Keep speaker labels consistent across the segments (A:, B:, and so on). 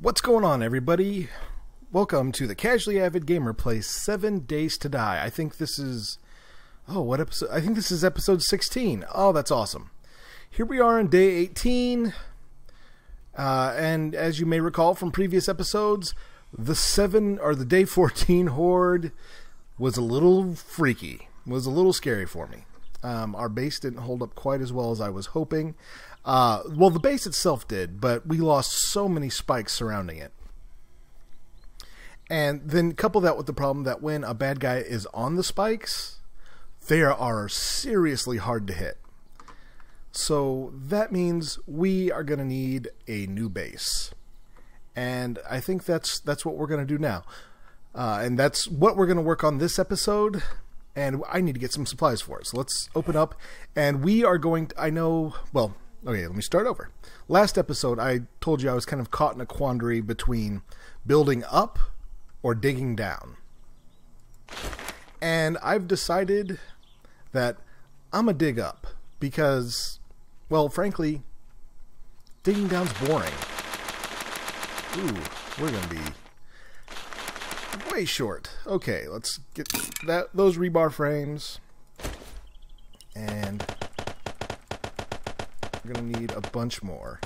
A: What's going on, everybody? Welcome to the Casually Avid Gamer plays 7 Days to Die. I think this is... Oh, what episode? I think this is episode 16. Oh, that's awesome. Here we are on day 18. And as you may recall from previous episodes, the day 14 horde was a little freaky. Was a little scary for me. Our base didn't hold up quite as well as I was hoping. Well, the base itself did, but we lost so many spikes surrounding it. And then couple that with the problem that when a bad guy is on the spikes, they are seriously hard to hit. So that means we are going to need a new base. And I think that's what we're going to do now. And that's what we're going to work on this episode. And I need to get some supplies for it. So let's open up. And we are going to, okay, let me start over. Last episode, I told you I was kind of caught in a quandary between building up or digging down. And I've decided that I'm going to dig up because, well, frankly, digging down's boring. Ooh, we're going to be way short. Okay, let's get those rebar frames. And we're going to need a bunch more.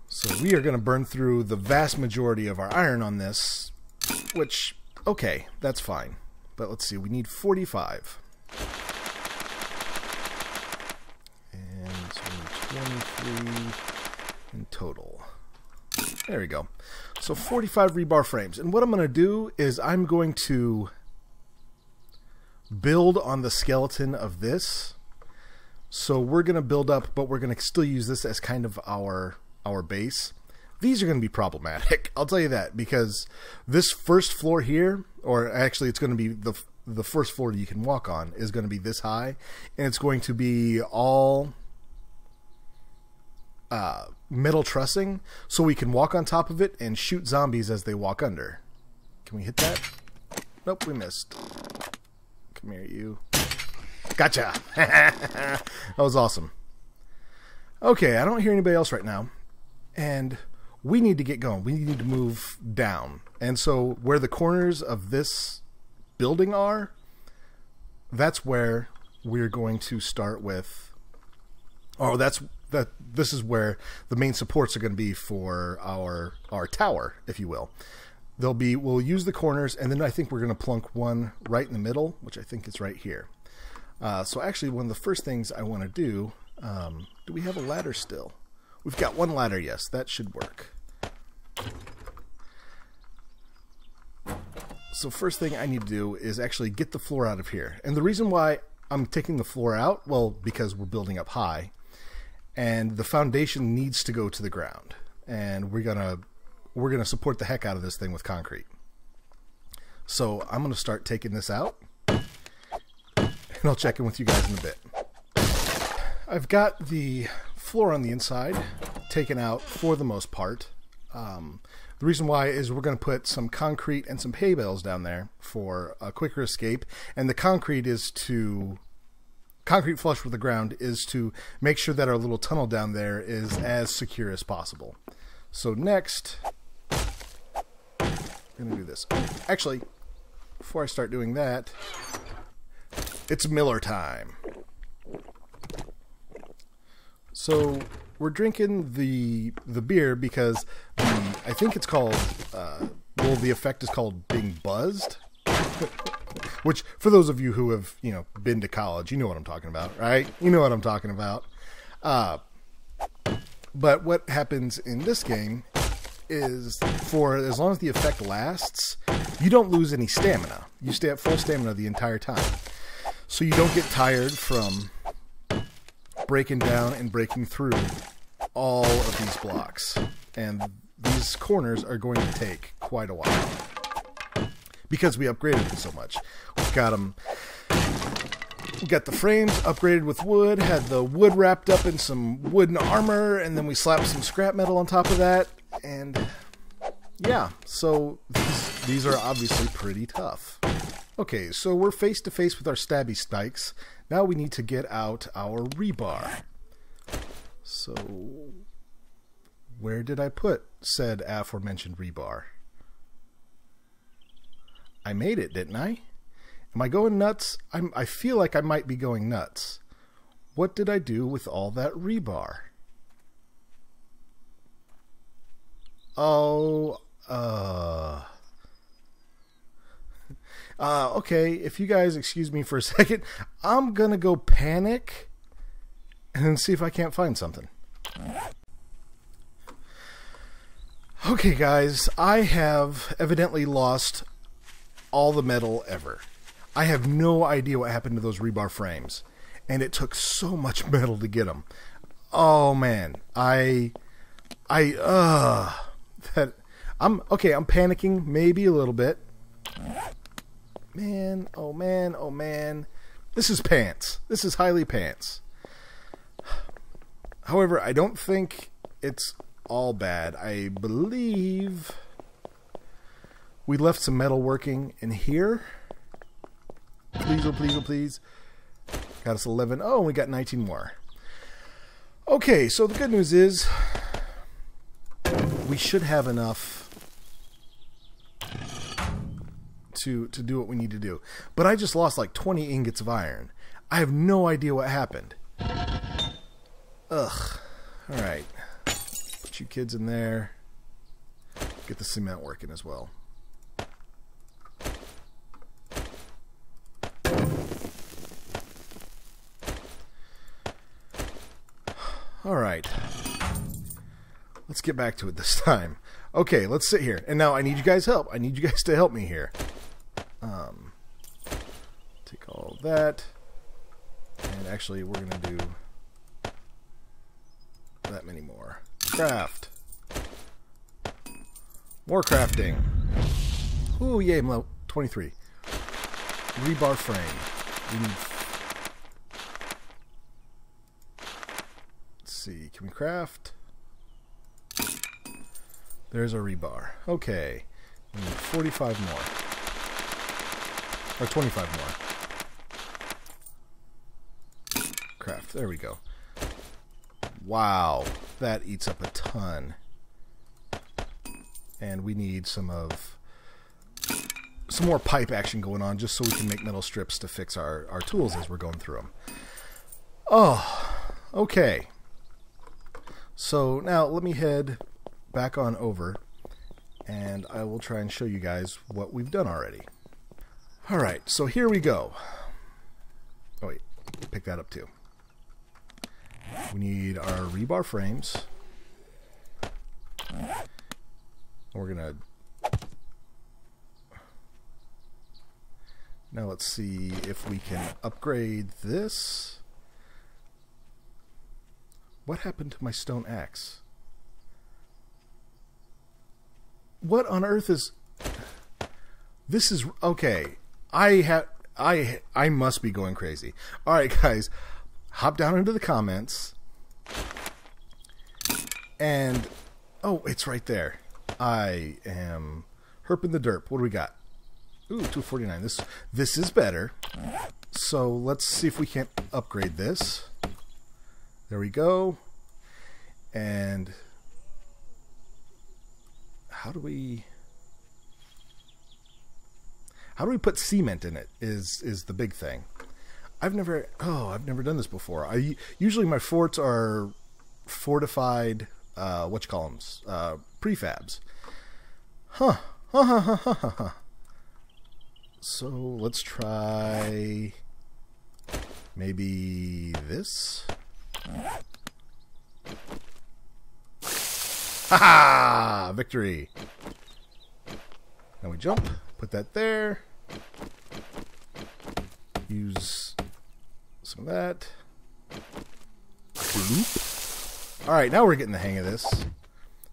A: So we are going to burn through the vast majority of our iron on this, which, okay, that's fine. But let's see, we need 45. And so we need 23 in total. There we go. So 45 rebar frames. And what I'm going to do is I'm going to build on the skeleton of this. So we're going to build up, but we're going to still use this as kind of our base. These are going to be problematic. I'll tell you that, because this first floor here, or actually it's going to be the first floor you can walk on, is going to be this high, and it's going to be all metal trussing, so we can walk on top of it and shoot zombies as they walk under. Can we hit that? Nope, we missed. Come here, you. Gotcha! That was awesome. Okay, I don't hear anybody else right now. And we need to get going. We need to move down. And so where the corners of this building are, that's where we're going to start with. Oh, this is where the main supports are going to be for our tower, if you will. We'll use the corners, and then I think we're going to plunk one right in the middle, which I think is right here. So actually, one of the first things I want to do we have a ladder still? We've got one ladder, yes, that should work. So first thing I need to do is actually get the floor out of here. And the reason why I'm taking the floor out, well, because we're building up high, and the foundation needs to go to the ground. And we're gonna support the heck out of this thing with concrete. So I'm gonna start taking this out. And I'll check in with you guys in a bit. I've got the floor on the inside taken out for the most part. The reason why is we're going to put some concrete and some hay bales down there for a quicker escape. And the concrete flush with the ground is to make sure that our little tunnel down there is as secure as possible. So next, I'm going to do this. Actually, before I start doing that, it's Miller time. So we're drinking the beer because I think it's called, the effect is called being buzzed. Which, for those of you who have, been to college, you know what I'm talking about, right? You know what I'm talking about. But what happens in this game is, for as long as the effect lasts, you don't lose any stamina. You stay at full stamina the entire time. So you don't get tired from breaking down and breaking through all of these blocks. And these corners are going to take quite a while because we upgraded them so much. We got the frames upgraded with wood, had the wood wrapped up in some wooden armor, and then we slapped some scrap metal on top of that. And yeah, so these are obviously pretty tough. Okay, so we're face to face with our stabby spikes. Now we need to get out our rebar. So Where did I put said aforementioned rebar? I made it, didn't I? Am I going nuts? I feel like I might be going nuts. What did I do with all that rebar? Oh, okay, if you guys excuse me for a second, I'm gonna go panic and see if I can't find something. Okay, guys, I have evidently lost all the metal ever. I have no idea what happened to those rebar frames, and it took so much metal to get them. Oh man, I'm panicking maybe a little bit. Man, oh man, oh man. This is pants. This is highly pants. However, I don't think it's all bad. I believe we left some metal working in here. Please, oh please, oh please. Got us 11. Oh, we got 19 more. Okay, so the good news is we should have enough to do what we need to do. But I just lost like 20 ingots of iron. I have no idea what happened. Ugh. Alright. Put you kids in there. Get the cement working as well. Alright. Let's get back to it this time. Okay, let's sit here. And now I need you guys' help. I need you guys to help me here. Take all that. And actually, we're going to do that many more. Craft. More crafting. Ooh, yay, 23. Rebar frame. We need... Let's see, can we craft? There's our rebar. Okay. We need 45 more. Or 25 more. Craft. There we go. Wow. That eats up a ton. And we need some more pipe action going on just so we can make metal strips to fix our tools as we're going through them. Oh, okay. So now let me head back on over and I will try and show you guys what we've done already. Alright, so here we go. Oh wait, pick that up too. We need our rebar frames. We're gonna... Now let's see if we can upgrade this. What happened to my stone axe? What on earth is... This is... Okay. I must be going crazy. Alright, guys. Hop down into the comments. And... Oh, it's right there. I am herping the derp. What do we got? Ooh, 249. This is better. So let's see if we can't upgrade this. There we go. And how do we put cement in it is the big thing. I've never done this before. Usually my forts are fortified prefabs. Huh. So let's try maybe this. Ha! Victory! Now we jump, put that there. Use some of that. Bloop. Alright, now we're getting the hang of this.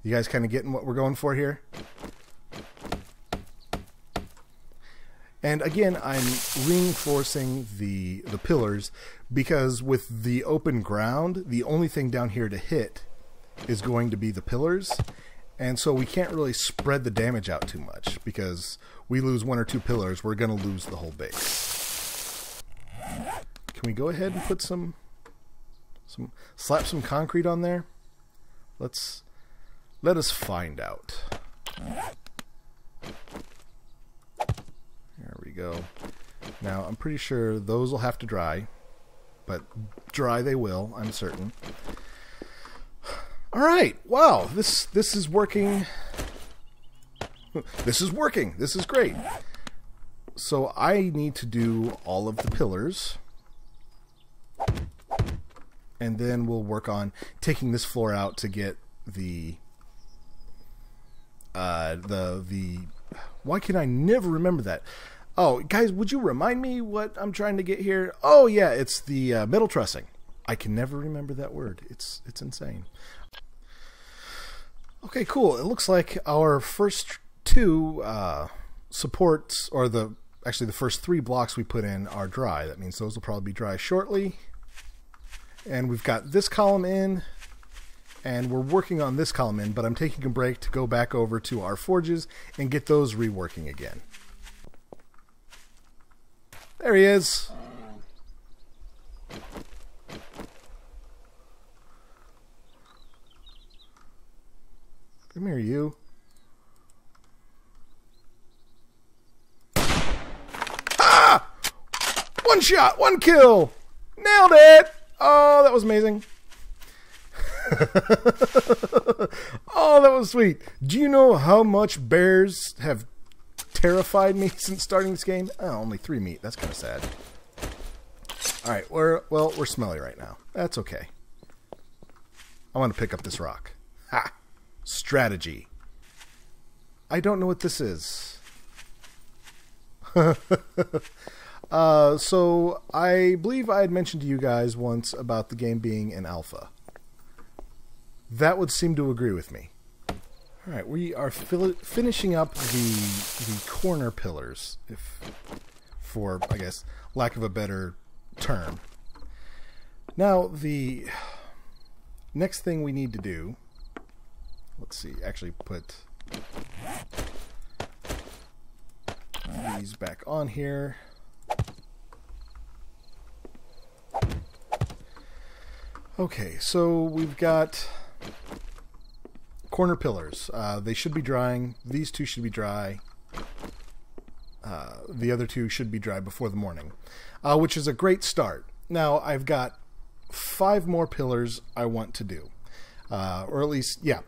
A: You guys kind of getting what we're going for here? And again, I'm reinforcing the pillars because with the open ground, the only thing down here to hit is going to be the pillars. And so we can't really spread the damage out too much because we lose one or two pillars, we're going to lose the whole base. Can we go ahead and put slap some concrete on there? Let us find out. There we go. Now, I'm pretty sure those will have to dry, but dry they will, I'm certain. All right. Wow, this is working. This is working. This is great. So I need to do all of the pillars, and then we'll work on taking this floor out to get the why can I never remember that? Oh, guys, would you remind me what I'm trying to get here? Oh yeah, it's the metal trussing. I can never remember that word. It's insane. Okay, cool. It looks like our first two supports, or actually the first 3 blocks we put in, are dry. That means those will probably be dry shortly. And we've got this column in, and we're working on this column in, but I'm taking a break to go back over to our forges and get those reworking again. There he is. Come here, you. Ah! 1 shot, 1 kill. Nailed it. Oh, that was amazing. Oh, that was sweet. Do you know how much bears have terrified me since starting this game? Oh, only 3 meat. That's kind of sad. All right, we're smelly right now. That's okay. I want to pick up this rock. Ha! Strategy. I don't know what this is. So I believe I had mentioned to you guys once about the game being in alpha. That would seem to agree with me. All right, we are finishing up the corner pillars, for I guess lack of a better term. Now the next thing we need to do. Let's see. Actually, put these back on here. Okay, so we've got corner pillars. They should be drying. These 2 should be dry. The other 2 should be dry before the morning, which is a great start. Now, I've got 5 more pillars I want to do. Or at least, yeah.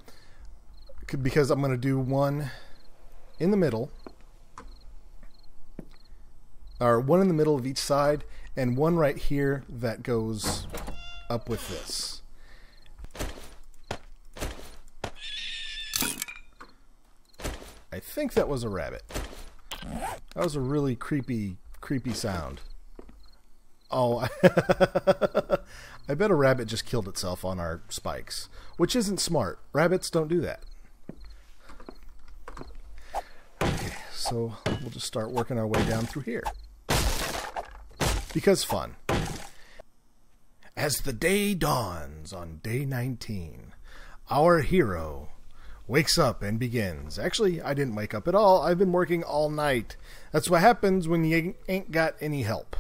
A: Because I'm going to do 1 in the middle. Or 1 in the middle of each side, and 1 right here that goes up with this. I think that was a rabbit. That was a really creepy sound. Oh, I bet a rabbit just killed itself on our spikes, which isn't smart. Rabbits don't do that. Okay, so we'll just start working our way down through here. Because fun. As the day dawns on day 19, our hero wakes up and begins. Actually, I didn't wake up at all. I've been working all night. That's what happens when you ain't got any help.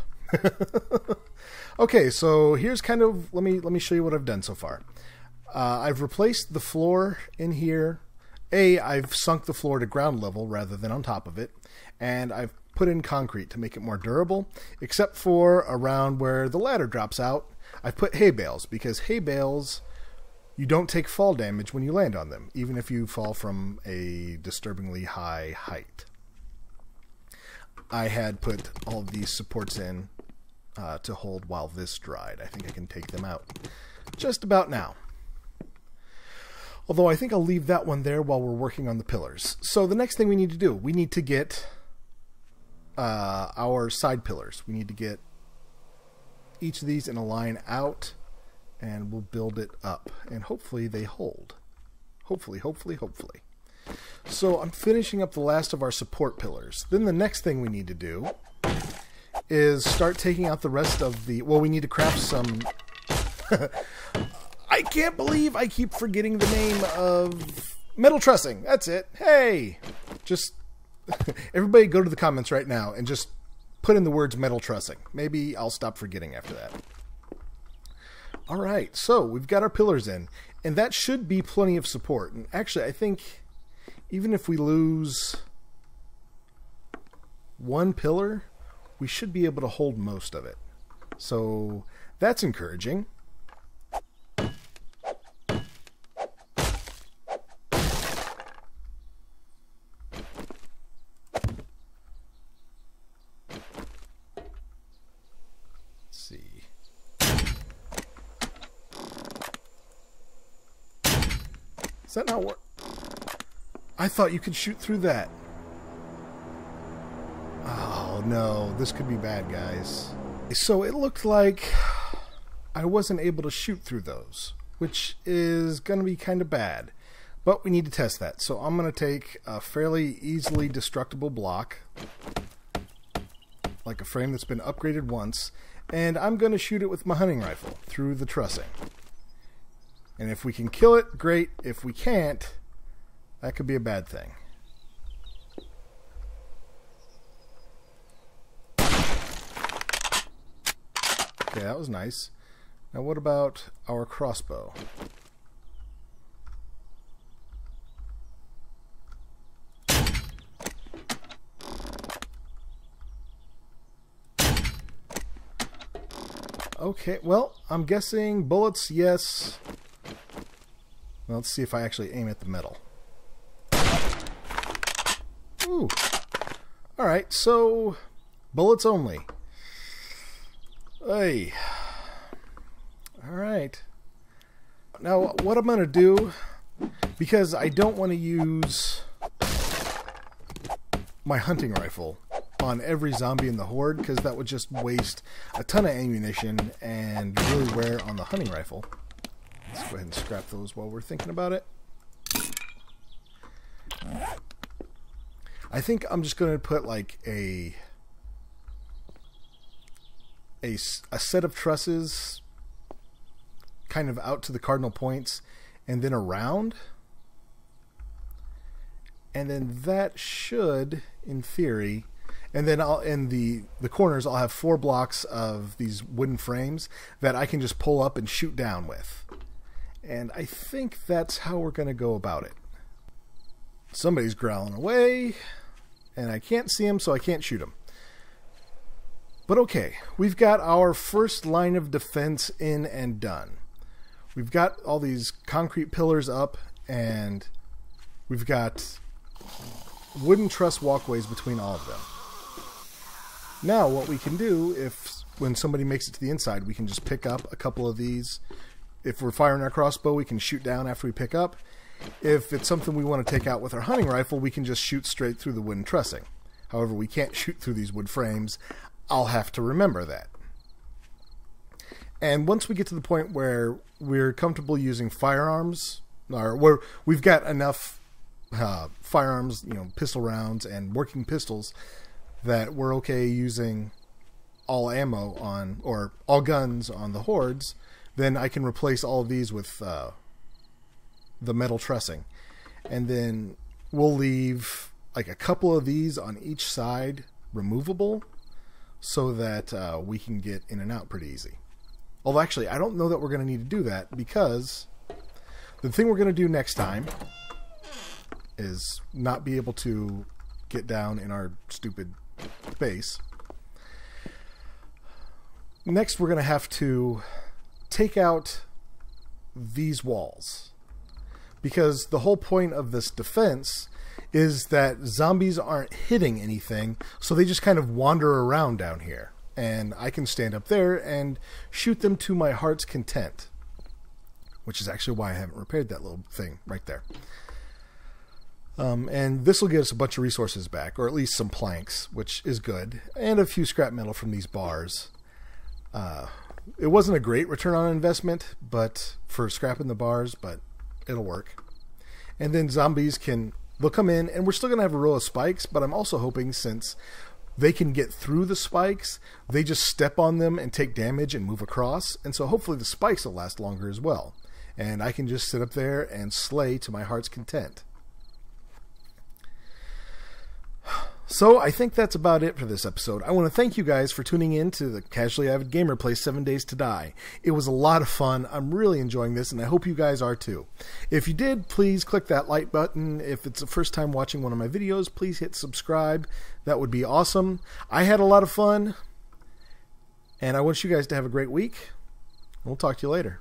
A: Okay, so here's kind of, let me show you what I've done so far. I've replaced the floor in here. I've sunk the floor to ground level rather than on top of it, and I've put in concrete to make it more durable, except for around where the ladder drops out. I've put hay bales, because hay bales, you don't take fall damage when you land on them, even if you fall from a disturbingly high height. I had put all of these supports in to hold while this dried. I think I can take them out just about now. Although I think I'll leave that one there while we're working on the pillars. So the next thing we need to do, we need to get our side pillars. We need to get each of these in a line out, and we'll build it up. And hopefully they hold. Hopefully. So I'm finishing up the last of our support pillars. Then the next thing we need to do is start taking out the rest of the... Well, we need to craft some... I can't believe I keep forgetting the name of... Metal trussing. That's it. Hey! Just... Everybody go to the comments right now and just put in the words metal trussing. Maybe I'll stop forgetting after that. Alright, so we've got our pillars in. And that should be plenty of support. And actually, I think even if we lose one pillar, we should be able to hold most of it. So that's encouraging. Is that not what? I thought you could shoot through that. Oh no, this could be bad, guys. So it looked like I wasn't able to shoot through those, which is going to be kind of bad. But we need to test that. So I'm going to take a fairly easily destructible block, like a frame that's been upgraded once, and I'm going to shoot it with my hunting rifle through the trussing. And if we can kill it, great. If we can't, that could be a bad thing. Okay, that was nice. Now what about our crossbow? Okay, well, I'm guessing bullets, yes. Well, let's see if I actually aim at the metal. Ooh. Alright, so bullets only. Hey. Alright. Now, what I'm going to do, because I don't want to use my hunting rifle on every zombie in the horde, because that would just waste a ton of ammunition and really wear on the hunting rifle. Let's go ahead and scrap those while we're thinking about it. I think I'm just going to put like a set of trusses kind of out to the cardinal points and then around. And then that should, in theory, and then in the corners I'll have 4 blocks of these wooden frames that I can just pull up and shoot down with. And I think that's how we're going to go about it. Somebody's growling away, and I can't see him, so I can't shoot him. But okay, we've got our first line of defense in and done. We've got all these concrete pillars up, and we've got wooden truss walkways between all of them. Now what we can do, when somebody makes it to the inside, we can just pick up a couple of these. If we're firing our crossbow, we can shoot down after we pick up. If it's something we want to take out with our hunting rifle, we can just shoot straight through the wooden trussing. However, we can't shoot through these wood frames. I'll have to remember that. And once we get to the point where we're comfortable using firearms, or where we've got enough firearms, pistol rounds and working pistols, that we're okay using all ammo on, or all guns on the hordes, then I can replace all of these with the metal trussing. And then we'll leave like a couple of these on each side removable so that we can get in and out pretty easy. Although actually, I don't know that we're going to need to do that, because the thing we're going to do next time is not be able to get down in our stupid base. Next, we're going to have to take out these walls, because the whole point of this defense is that zombies aren't hitting anything, so they just kind of wander around down here, and I can stand up there and shoot them to my heart's content, which is actually why I haven't repaired that little thing right there. And this will get us a bunch of resources back, or at least some planks, which is good, and a few scrap metal from these bars. It wasn't a great return on investment, but for scrapping the bars, but it'll work. And then zombies they'll come in, and we're still going to have a row of spikes, but I'm also hoping, since they can get through the spikes, they just step on them and take damage and move across, and so hopefully the spikes will last longer as well. And I can just sit up there and slay to my heart's content. So I think that's about it for this episode. I want to thank you guys for tuning in to the Casually Avid Gamer plays 7 Days to Die. It was a lot of fun. I'm really enjoying this, and I hope you guys are too. If you did, please click that like button. If it's the first time watching one of my videos, please hit subscribe. That would be awesome. I had a lot of fun, and I want you guys to have a great week. We'll talk to you later.